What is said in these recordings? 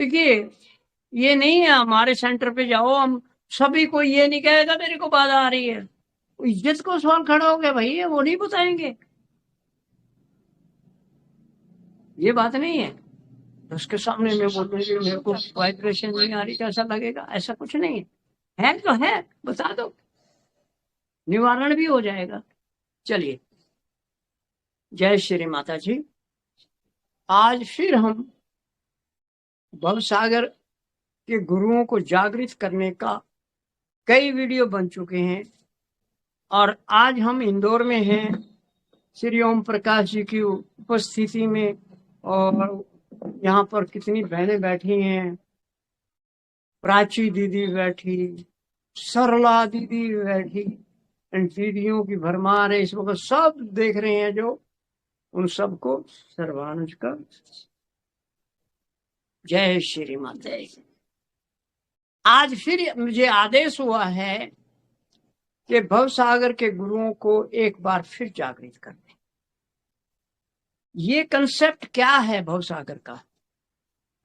देखिए, ये नहीं है हमारे सेंटर पे जाओ, हम सभी को ये नहीं कहेगा मेरे को बाधा आ रही है। इज्जत को सवाल खड़ा हो गया भाई, वो नहीं बताएंगे, ये बात नहीं है। उसके सामने मैं बोल रही हूँ मेरे को वाइब्रेशन नहीं आ रही, कैसा लगेगा? ऐसा कुछ नहीं है तो है, बता दो, निवारण भी हो जाएगा। चलिए, जय श्री माता जी। आज फिर हम भवसागर के गुरुओं को जागृत करने का कई वीडियो बन चुके हैं, और आज हम इंदौर में हैं श्री ओम प्रकाश जी की उपस्थिति में। और यहाँ पर कितनी बहनें बैठी हैं, प्राची दीदी बैठी, सरला दीदी बैठी, इन दीदियों की भरमार है इस वक्त, सब देख रहे हैं जो, उन सबको सर्वानुज का जय श्री माता जी। आज फिर मुझे आदेश हुआ है कि भवसागर के गुरुओं को एक बार फिर जागृत कर दें। ये कंसेप्ट क्या है भवसागर का?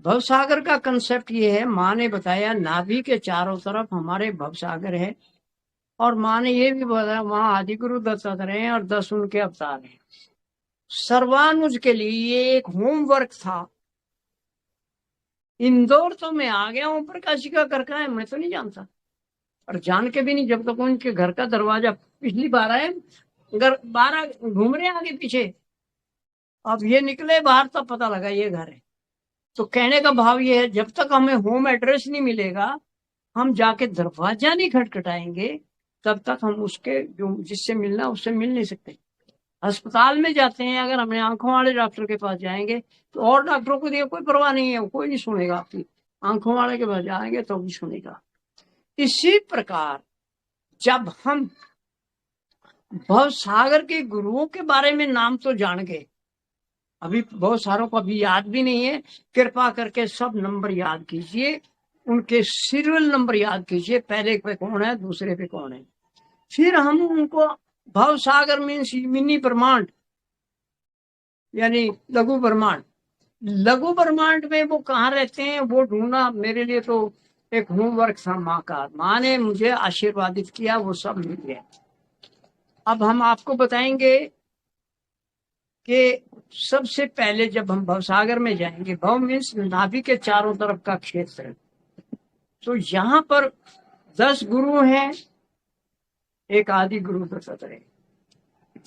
भवसागर का कंसेप्ट ये है, माँ ने बताया नाभि के चारों तरफ हमारे भवसागर है, और माँ ने ये भी बताया वहां आदि गुरु दत्तात्रेय हैं और 10 उनके अवतार हैं। सर्वानुज के लिए ये एक होमवर्क था। इंदौर तो मैं आ गया हूँ, प्रकाश जी का घर का है मैं तो नहीं जानता, और जान के भी नहीं जब तक उनके घर का दरवाजा, पिछली बार आए घर 12 घूम रहे आगे पीछे, अब ये निकले बाहर तब पता लगा ये घर है। तो कहने का भाव ये है, जब तक हमें होम एड्रेस नहीं मिलेगा, हम जाके दरवाजा नहीं खटखटाएंगे, तब तक हम उसके जो जिससे मिलना उससे मिल नहीं सकते। अस्पताल में जाते हैं, अगर हमने आंखों वाले डॉक्टर के पास जाएंगे तो और डॉक्टरों को दिए कोई परवाह नहीं है, कोई नहीं सुनेगा आपकी, आंखों वाले के पास जाएंगे तो भी सुनेगा। इसी प्रकार जब हम भव सागर के गुरुओं के बारे में नाम तो जान गए, अभी बहुत सारों को अभी याद भी नहीं है, कृपा करके सब नंबर याद कीजिए, उनके सीरियल नंबर याद कीजिए, पहले पे कौन है दूसरे पे कौन है। फिर हम उनको भव सागर मीन्स मिनी ब्रह्मांड, यानी लघु ब्रह्मांड, लघु ब्रह्मांड में वो कहाँ रहते हैं वो ढूंढना मेरे लिए तो एक होमवर्क था। माँ का, माँ ने मुझे आशीर्वादित किया, वो सब मिल गया। अब हम आपको बताएंगे कि सबसे पहले जब हम भवसागर में जाएंगे, भव मीन्स नाभि के चारों तरफ का क्षेत्र, तो यहाँ पर 10 गुरु हैं, एक आदि गुरु दत्तात्रेय,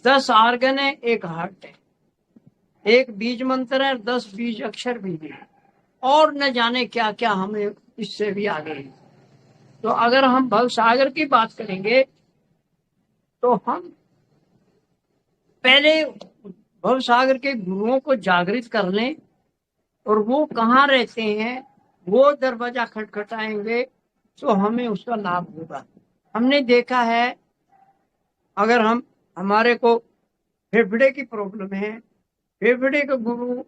10 आर्गन है, एक हार्ट है, एक बीज मंत्र है, 10 बीज अक्षर भी है, और न जाने क्या क्या हमें इससे भी आगे है। तो अगर हम भवसागर की बात करेंगे तो हम पहले भवसागर के गुरुओं को जागृत कर लें, और वो कहाँ रहते हैं वो दरवाजा खटखटाएंगे तो हमें उसका लाभ होगा। हमने देखा है, अगर हम हमारे को फेफड़े की प्रॉब्लम है, फेफड़े के गुरु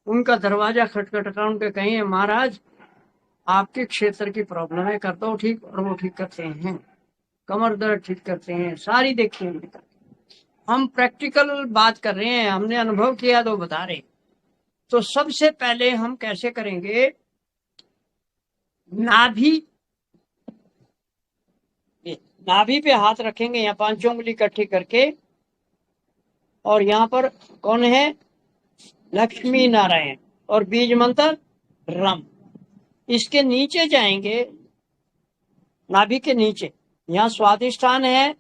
उनका दरवाजा खटखटा उनके कहें महाराज आपके क्षेत्र की प्रॉब्लम है, कर दो ठीक, और वो ठीक करते हैं, कमर दर्द ठीक करते हैं, सारी देखिए हमने कर। हम प्रैक्टिकल बात कर रहे हैं, हमने अनुभव किया तो बता रहे। तो सबसे पहले हम कैसे करेंगे, नाभि, नाभि पे हाथ रखेंगे, यहाँ 5 उंगली इकट्ठी करके, और यहाँ पर कौन है, लक्ष्मी नारायण, और बीज मंत्र रम। इसके नीचे जाएंगे, नाभि के नीचे यहाँ स्वादिष्ठान है,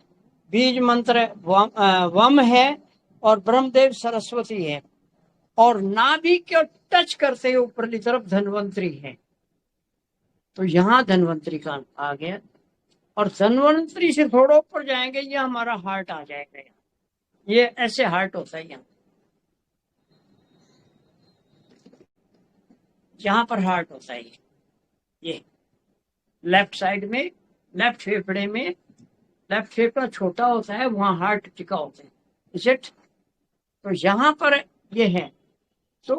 बीज मंत्र वम है, और ब्रह्मदेव सरस्वती है, और नाभि को टच करते हुए ऊपरली तरफ धन्वंतरी है। तो यहाँ धन्वंतरी का आ गया, और धन्वंतरी से थोड़ा ऊपर जाएंगे ये हमारा हार्ट आ जाएगा। ये ऐसे हार्ट होता है, यहाँ पर हार्ट होता है, ये लेफ्ट साइड में, लेफ्ट फेफड़े में, लेफ्ट फेफड़ा छोटा होता है, वहां हार्ट टिका होता है, इट। तो यहाँ पर ये है। तो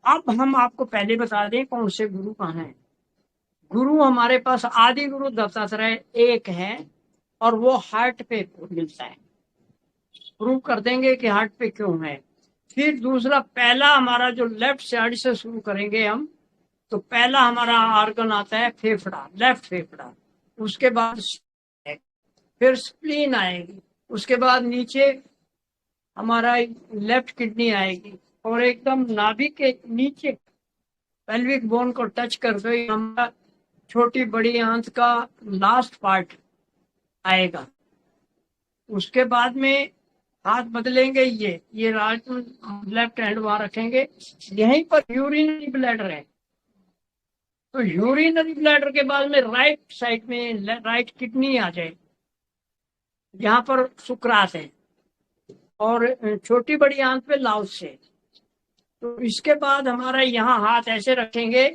अब हम आपको पहले बता दें कौन से गुरु कहाँ हैं। गुरु हमारे पास आदि गुरु दत्तात्रेय एक है, और वो हार्ट पे मिलता है, प्रूव कर देंगे कि हार्ट पे क्यों है। फिर दूसरा, पहला हमारा जो लेफ्ट साइड से शुरू करेंगे हम, तो पहला हमारा ऑर्गन आता है फेफड़ा, लेफ्ट फेफड़ा, उसके बाद फिर स्प्लीन आएगी, उसके बाद नीचे हमारा लेफ्ट किडनी आएगी, और एकदम नाभि के नीचे पेल्विक बोन को टच करके हमारा छोटी बड़ी आंत का लास्ट पार्ट आएगा। उसके बाद में हाथ बदलेंगे, ये राइट लेफ्ट हैंड वहां रखेंगे, यहीं पर यूरिनरी ब्लैडर है। तो यूरिनरी ब्लैडर के बाद में राइट साइड में राइट किडनी आ जाए, यहाँ पर सुक्रास है, और छोटी बड़ी आंत पे लाउस है। तो इसके बाद हमारा यहाँ हाथ ऐसे रखेंगे,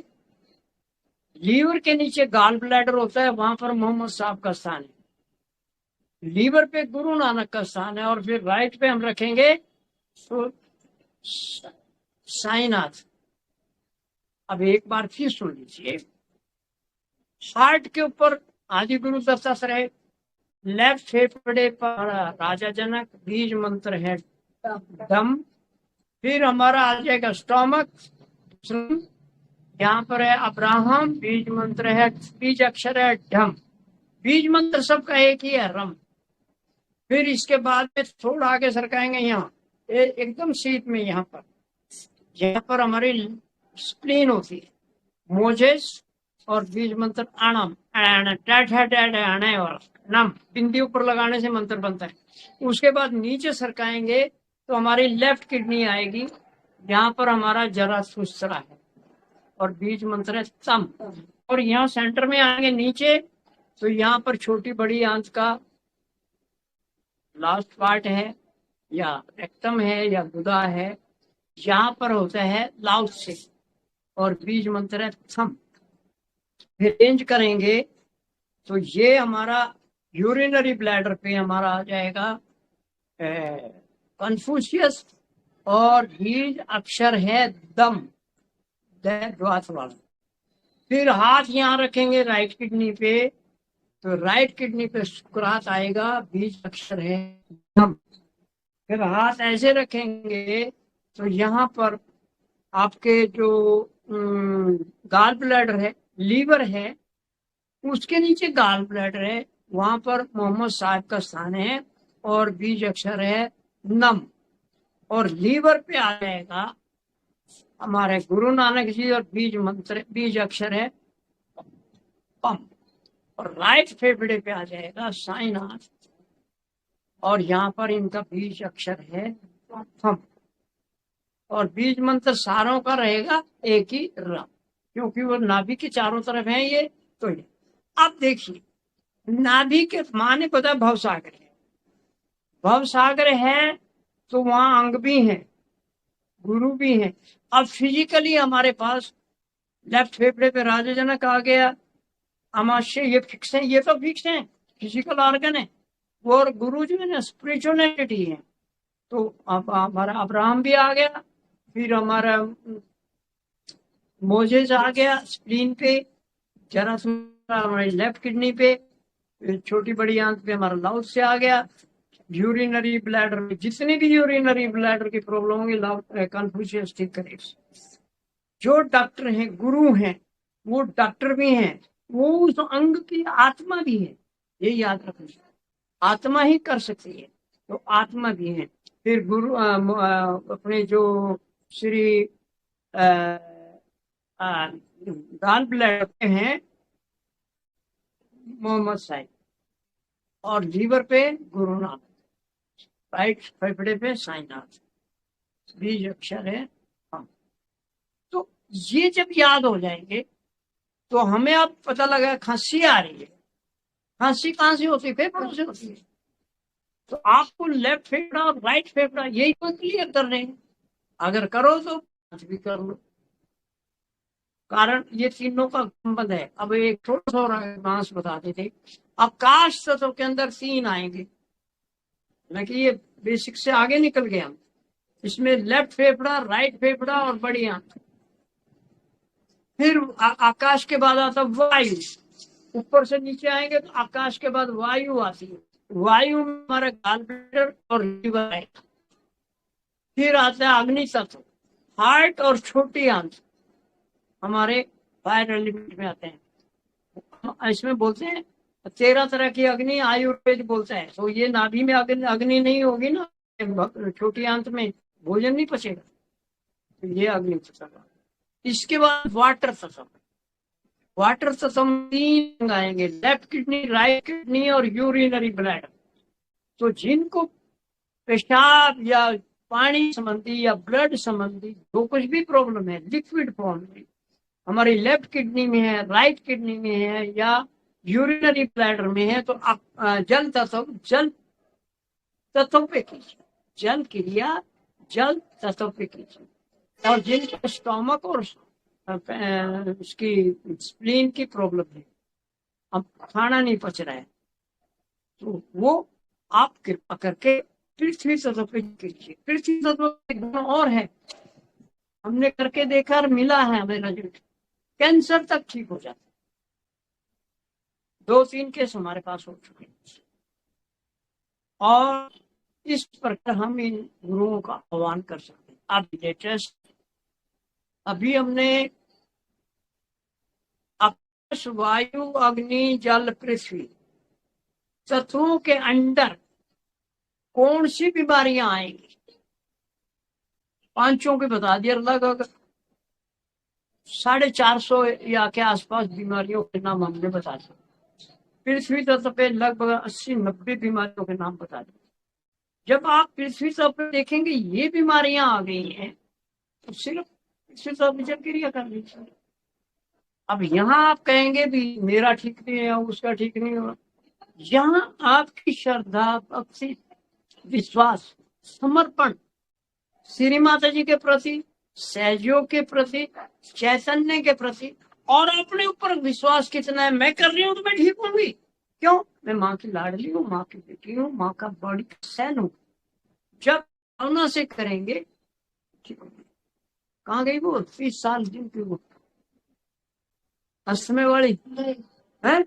लीवर के नीचे गाल ब्लैडर होता है, वहां पर मोहम्मद साहब का स्थान है, लीवर पे गुरु नानक का स्थान है, और फिर राइट पे हम रखेंगे तो साईनाथ। अब एक बार फिर सुन लीजिए, हार्ट के ऊपर आदि गुरु दत्तात्रेय, लेफ्ट फेफड़े पर राजा जनक, बीज मंत्र है दम, फिर हमारा आ जाएगा स्टोमक, यहाँ पर है अब्राहम, बीज मंत्र है, बीज अक्षर है ढम, बीज मंत्र सबका एक ही है रम। फिर इसके बाद में थोड़ा आगे सरकाएंगे, यहाँ एकदम सीट में, यहाँ पर हमारी स्प्लीन होती है, मोजेस, और बीज मंत्र आणम, आने वाला नम, बिंदी ऊपर लगाने से मंत्र बनता है। उसके बाद नीचे सरकाएंगे तो हमारी लेफ्ट किडनी आएगी, यहाँ पर हमारा जरा सुस्रा है, और बीज मंत्र है तम। और यहाँ सेंटर में आएंगे नीचे, तो यहाँ पर छोटी बड़ी आंत का लास्ट पार्ट है, या रेक्टम है, या गुदा है, यहाँ पर होता है लाउस से, और बीज मंत्र है थम। फिर रेंज करेंगे तो ये हमारा यूरिनरी ब्लैडर पे हमारा आ जाएगा कन्फ्यूशियस, और बीज अक्षर है दम, द्वात वाला। फिर हाथ यहाँ रखेंगे राइट किडनी पे, तो राइट किडनी पे सुकरात आएगा, बीज अक्षर है दम। फिर हाथ ऐसे रखेंगे तो यहाँ पर आपके जो गाल ब्लैडर है, लीवर है, उसके नीचे गाल ब्लैडर है, वहां पर मोहम्मद साहब का स्थान है, और बीज अक्षर है नम। और लीवर पे आ जाएगा हमारे गुरु नानक जी, और बीज मंत्र, बीज अक्षर है पम। और राइट फेफड़े पे आ जाएगा साईनाथ, और यहाँ पर इनका बीज अक्षर है फम। और बीज मंत्र सारों का रहेगा एक ही रम, क्योंकि वो नाभि के चारों तरफ है ये। तो ये अब देखिए, नाभि के माने पता भवसागर है, भवसागर है तो वहां अंग भी है, गुरु भी है। अब फिजिकली हमारे पास लेफ्ट फेफड़े पे राजा जनक आ गया, अमाशय, ये फिक्स है, ये तो फिक्स है, फिजिकल ऑर्गन है। और गुरु जो है ना स्पिरिचुअलिटी है। तो अब हमारा अब्राहम भी आ गया, फिर हमारा मोजेस आ गया स्प्लीन पे, जरा हमारी लेफ्ट किडनी पे, छोटी बड़ी आंत पे हमारा लाउड से आ गया। यूरिनरी ब्लैडर में जितने भी यूरिनरी ब्लैडर की प्रॉब्लम होंगी, लाउड कन्फ्यूशियस ठीक करेगा। जो डॉक्टर हैं, गुरु हैं, वो डॉक्टर भी हैं, वो उस अंग की आत्मा भी है, ये याद रखना, आत्मा ही कर सकती है, तो आत्मा भी है। फिर गुरु अपने जो श्री गाल ब्लैडर पे हैं मोहम्मद साहब, और लीवर पे गुरु नानक, राइट फेफड़े पे साईनाथ, बीज अक्षर है हम। तो ये जब याद हो जाएंगे तो हमें अब पता लगा खांसी आ रही है, खांसी कहाँ से होती है? फेफड़ों से होती है। तो आपको लेफ्ट फेफड़ा और राइट फेफड़ा यही तो क्लियर कर रहे हैं, अगर करो तो भी कर लो, कारण ये तीनों का संबंध है। अब एक थोड़ा सा और एडवांस बताते थे, आकाश तत्व के अंदर 3 आएंगे, हालांकि ये बेसिक से आगे निकल गए हम। इसमें लेफ्ट फेफड़ा, राइट फेफड़ा और बड़ी आंत। फिर आकाश के बाद आता वायु, ऊपर से नीचे आएंगे तो आकाश के बाद वायु आती है, वायु में हमारा गाल ब्लैडर और लीवर आएगा। फिर आता है अग्नि तत्व, हार्ट और छोटी आंत, हमारे फायर एलिमेंट में आते हैं। इसमें बोलते हैं 13 तरह की अग्नि आयुर्वेद बोलता है। तो ये नाभि में अग्नि नहीं होगी ना, छोटी आंत में भोजन नहीं पचेगा, तो ये अग्नि तत्व। इसके बाद वाटर तत्व। वाटर तत्व 3 आएंगे, लेफ्ट किडनी, राइट किडनी और यूरिनरी ब्लैडर। तो जिनको पेशाब या पानी संबंधी या ब्लड संबंधी जो कुछ भी प्रॉब्लम है लिक्विड फॉर्म में, हमारी लेफ्ट किडनी में है, राइट किडनी में है या यूरिनरी ब्लैडर में है, तो आप जल तत्व पे कीजिए, जल क्रिया जल तत्व पे कीजिए। और जिनको स्टोमक और उसकी स्प्लीन की प्रॉब्लम है, अब खाना नहीं पच रहा है, तो वो आप कृपा करके पृथ्वी तत्व पे कीजिए। पृथ्वी तत्व एक गुण और है, हमने करके देखा और मिला है हमें रिजल्ट, कैंसर तक ठीक हो जाता है। 2-3 केस हमारे पास हो चुके हैं। और इस प्रकार हम इन गुरुओं का आह्वान कर सकते हैं। अब लेटेस्ट अभी हमने आकाश, वायु, अग्नि, जल, पृथ्वी तत्वों के अंदर कौन सी बीमारियां आएंगी, 5 के बता दिया। लगभग 450 या के आसपास बीमारियों के नाम हमने बता दिए। पृथ्वी तत्व पे लगभग 80-90 बीमारियों के नाम बता दिए। जब आप पृथ्वी तत्व पे देखेंगे ये बीमारियां आ गई हैं, तो सिर्फ पृथ्वी तत्व विचार क्रिया कर लीजिए। अब यहाँ आप कहेंगे भी मेरा ठीक नहीं है, उसका ठीक नहीं हुआ। यहाँ आपकी श्रद्धा, भक्ति, विश्वास, समर्पण श्री माता जी के प्रति, सहयोग के प्रति, चैतन्य के प्रति, और अपने ऊपर विश्वास कितना है, मैं कर रही हूँ तो मैं ठीक होंगी। क्यों? मैं माँ की लाडली हूँ, माँ की बेटी हूँ, माँ का बड़ी सहन हूँ। जब भावना से करेंगे ठीक होंगे। कहाँ गई वो 30 साल दिन की वो अस्तमे वाली है,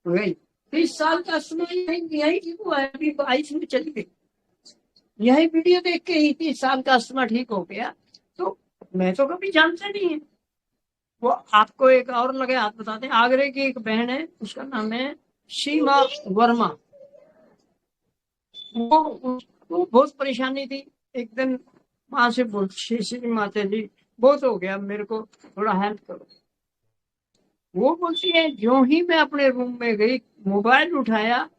गई 30 साल का अस्तमा, यही ठीक हुआ है, अभी 22 में चली गई। यही वीडियो देख के ही 30 साल का अस्तमा ठीक हो गया। तो मैं तो कभी जानता नहीं है। वो आपको एक और लगे हाथ बताते हैं, आगरे की एक बहन है, उसका नाम है सीमा वर्मा। वो उसको बहुत परेशानी थी। एक दिन माँ से बोलती, श्री माता जी बहुत हो गया, मेरे को थोड़ा हेल्प करो। वो बोलती है, जो ही मैं अपने रूम में गई, मोबाइल उठाया,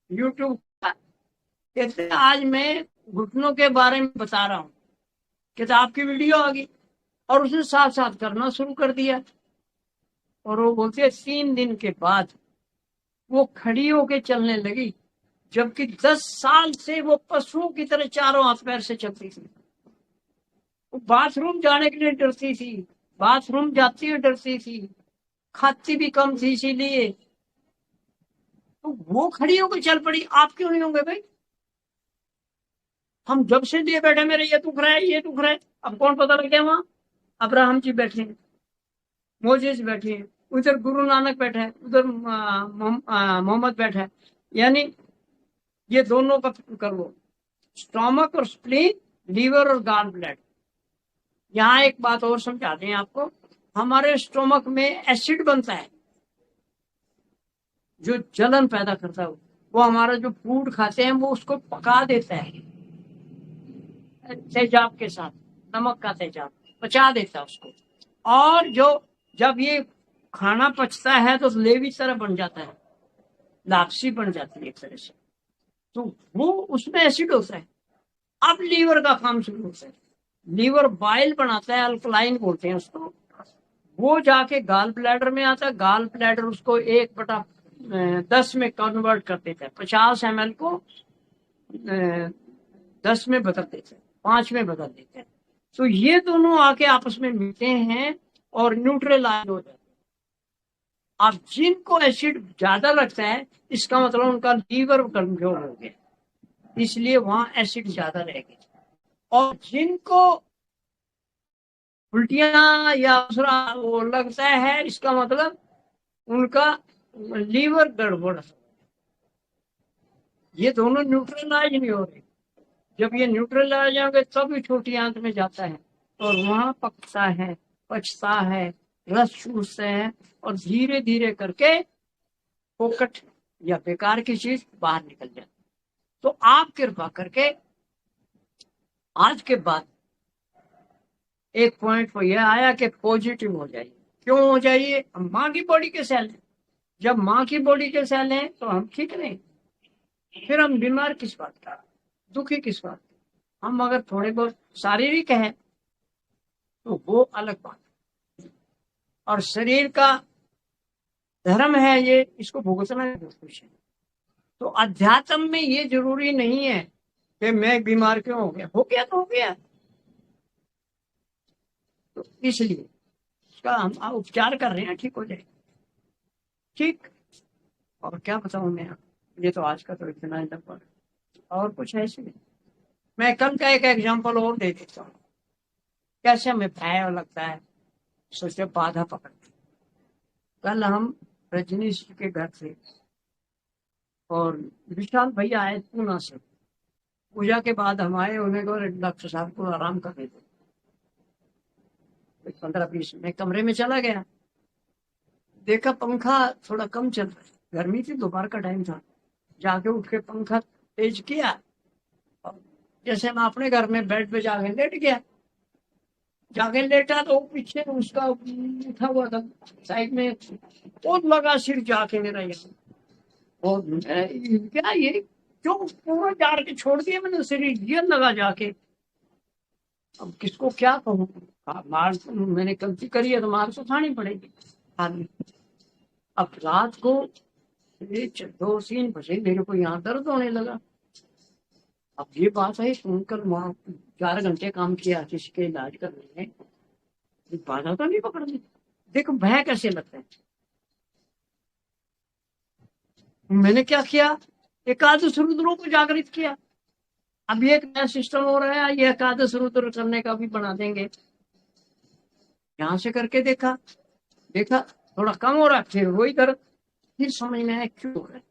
यूट्यूब का, कहते आज मैं घुटनों के बारे में बता रहा हूँ, कहते आपकी वीडियो आ गई, और उसने साथ साथ करना शुरू कर दिया। और वो बोलती है 3 दिन के बाद वो खड़ी होके चलने लगी, जबकि 10 साल से वो पशुओं की तरह चारों हाथ पैर से चलती थी। वो बाथरूम जाने के लिए डरती थी, बाथरूम जाती हुई डरती थी, खाती भी कम थी, इसीलिए तो वो खड़ी होकर चल पड़ी। आप क्यों नहीं होंगे भाई? हम जब से लिए बैठे, मेरे ये दुख रहा है, ये दुख रहा है। अब कौन पता लग गया? वहां अब्राहम जी बैठे हैं, मोजेस बैठे हैं, उधर गुरु नानक बैठा है, उधर मोहम्मद बैठा है। यानी ये दोनों का कर लो, स्टोमक और स्प्लीन, लीवर और गॉल ब्लैडर। यहाँ एक बात और समझा दें आपको, हमारे स्टोमक में एसिड बनता है जो जलन पैदा करता है। वो हमारा जो फूड खाते हैं वो उसको पका देता है तेजाब के साथ, नमक का तेजाब पचा देता है उसको। और जो जब ये खाना पचता है तो लेवी तरह बन जाता है, लापसी बन जाती है एक तरह से, तो वो उसमें एसिड होता है। अब लीवर का काम शुरू होता है, लीवर बाइल बनाता है, अल्कलाइन बोलते हैं उसको। वो जाके गाल ब्लैडर में आता है, गाल ब्लैडर उसको 1/10 में कन्वर्ट कर देता है, 50 ml को 10 में बदल देते हैं, 5 में बदल देते हैं। तो ये दोनों आके आपस में मिलते हैं और न्यूट्रलाइज हो जाते हैं। अब जिनको एसिड ज्यादा लगता है, इसका मतलब उनका लीवर कमजोर हो गया, इसलिए वहां एसिड ज्यादा रहेगी। और जिनको उल्टियां या दूसरा वो लगता है, इसका मतलब उनका लीवर गड़बड़। ये दोनों न्यूट्रलाइज नहीं हो रहे। जब ये न्यूट्रलाइज होंगे तब ये छोटी आंत में जाता है और वहां पकता है, पचता है, रस चूसते हैं और धीरे धीरे करके फोकट या बेकार की चीज बाहर निकल जाती। तो आप कृपा करके आज के बाद एक पॉइंट पर यह आया कि पॉजिटिव हो जाइए। क्यों हो जाइए? माँ की बॉडी के सेल हैं। जब माँ की बॉडी के सेल हैं तो हम ठीक नहीं, फिर हम बीमार किस बात का, दुखी किस बात का? हम अगर थोड़े बहुत शारीरिक हैं तो वो अलग बात है, और शरीर का धर्म है ये, इसको भुगतना है कुछ है। तो अध्यात्म में ये जरूरी नहीं है कि मैं बीमार क्यों हो गया तो हो गया। तो इसलिए इसका हम उपचार कर रहे हैं, ठीक हो जाए। ठीक, और क्या बताऊं मैं, ये तो आज का तो इतना ही नंबर, और कुछ है इसमें। मैं कल का एक एग्जांपल और दे देता हूँ, कैसे हमें भय लगता है, सोचे बाधा पकड़ती। कल हम रजनीश जी के घर थे और विशाल भैया आए पूना से। पूजा के बाद हम आए, उन्हें डॉक्टर साहब को आराम करने दो। 15-20 में कमरे में चला गया, देखा पंखा थोड़ा कम चल रहा है, गर्मी थी, दोपहर का टाइम था। जाके उठ के पंखा तेज किया, और जैसे मैं अपने घर में बेड पे जाके लेट गया। जाके लेटा तो पीछे उसका उठा हुआ था साइड में, बहुत लगा सिर जाके मेरा यहाँ। और क्या ये क्यों पूरा जार के छोड़ दिया मैंने, सिर ये लगा जाके। अब किसको क्या कहूँ, मार मैंने गलती करी है तो मार तो खानी पड़ेगी आदमी। अब रात को 2-3 बजे मेरे को यहाँ दर्द होने लगा। अब ये बात है, सुनकर वहां 4 घंटे काम किया किसी के इलाज करने में, बाधा तो नहीं पकड़ ली। देखो भय कैसे लगता है। मैंने क्या किया, एकादश रुद्रों को जागृत किया। अब ये एक नया सिस्टम हो रहा है, ये एकादश रुद्र करने का भी बना देंगे। यहाँ से करके देखा, देखा थोड़ा कम हो रहा, फिर वही दर्द। फिर समझ में आया क्यों हो रहा है।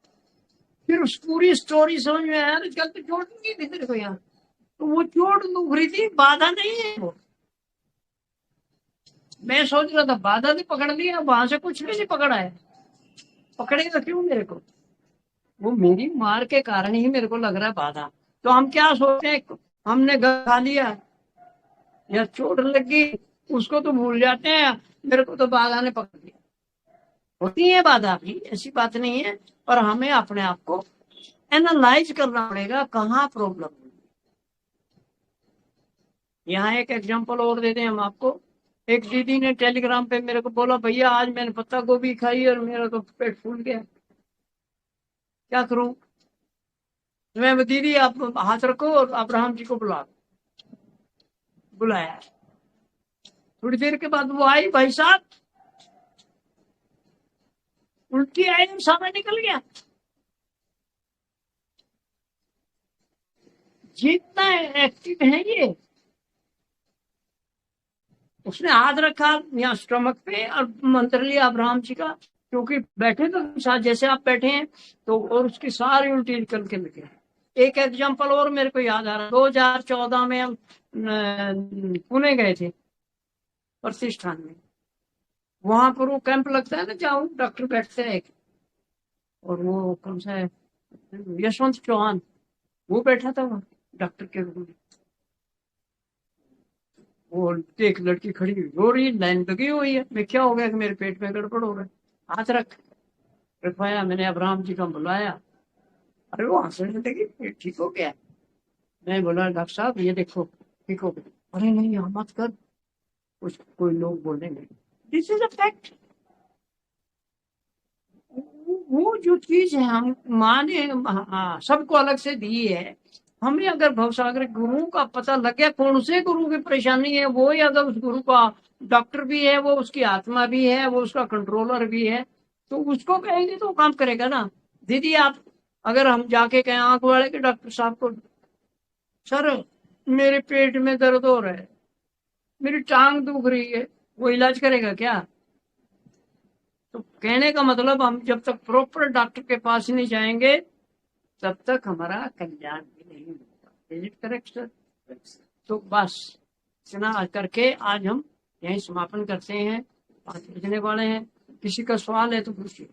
फिर उस पूरी स्टोरी समझ में आया, कल तो चोट नहीं थी तेरे को यहाँ, तो वो चोट दुख रही थी, बाधा नहीं है वो। मैं सोच रहा था बाधा भी पकड़ लिया, वहां से कुछ भी नहीं पकड़ा है। पकड़ेगा क्यों मेरे को? वो मेरी मार के कारण ही मेरे को लग रहा है बाधा। तो हम क्या सोचते हैं, हमने घर खा लिया या चोट लगी, उसको तो भूल जाते हैं, मेरे को तो बाधा ने पकड़ लिया। होती है बाधा भी, ऐसी बात नहीं है, पर हमें अपने आप को एनालाइज करना पड़ेगा कहाँ प्रॉब्लम है। यहाँ एक एग्जांपल और दे दें हम आपको। एक दीदी ने टेलीग्राम पे मेरे को बोला, भैया आज मैंने पत्ता गोभी खाई और मेरा तो पेट फूल गया, क्या करूं? मैं दीदी आप हाथ रखो और अब्राहम जी को बुलाया। थोड़ी देर के बाद वो आई, भाई साहब उल्टी आई और सारा निकल गया। जितना एक्टिव है ये, उसने हाथ रखा यहाँ स्टमक पे और मंत्र लिया अब्राहम जी का, क्योंकि बैठे तो साथ जैसे आप बैठे हैं, तो और उसकी सारी उल्टी निकल के लगे। एक एग्जांपल और मेरे को याद आ रहा, 2014 में हम पुणे गए थे प्रतिष्ठान में। वहां पर वो कैंप लगता है ना, जहाँ डॉक्टर बैठते हैं एक, और वो कौन सा है, यशवंत चौहान, वो बैठा था वहाँ डॉक्टर के रूम में। वो एक लड़की खड़ी हुई रो रही, लाइन लगी हुई है। मैं क्या हो गया कि मेरे पेट में गड़बड़ हो रहा है, हाथ रखवाया। मैंने अब्राहम जी का बुलाया, अरे वो हंसने लगी, पेट ठीक हो गया। मैं बोला डॉक्टर साहब ये देखो ठीक हो गया। अरे नहीं यहाँ मत कर, कुछ कोई लोग बोलेंगे। This is a fact. वो जो चीज है हम माने, हाँ, सबको अलग से दी है। हमें अगर भवसागर गुरु का पता लग गया, कौन से गुरु की परेशानी है, वो ही अगर उस गुरु का डॉक्टर भी है, वो उसकी आत्मा भी है, वो उसका कंट्रोलर भी है, तो उसको कहेंगे तो वो काम करेगा ना। दीदी आप, अगर हम जाके कहें आंख वाले के डॉक्टर साहब को, सर मेरे पेट में दर्द हो रहा है, मेरी टांग दुख रही है, वो इलाज करेगा क्या? तो कहने का मतलब, हम जब तक प्रॉपर डॉक्टर के पास नहीं जाएंगे तब तक हमारा कल्याण भी नहीं होगा। Is it correct sir? तो बस इतना करके आज हम यही समापन करते हैं। 5 बजने वाले हैं। किसी का सवाल है तो पूछिए।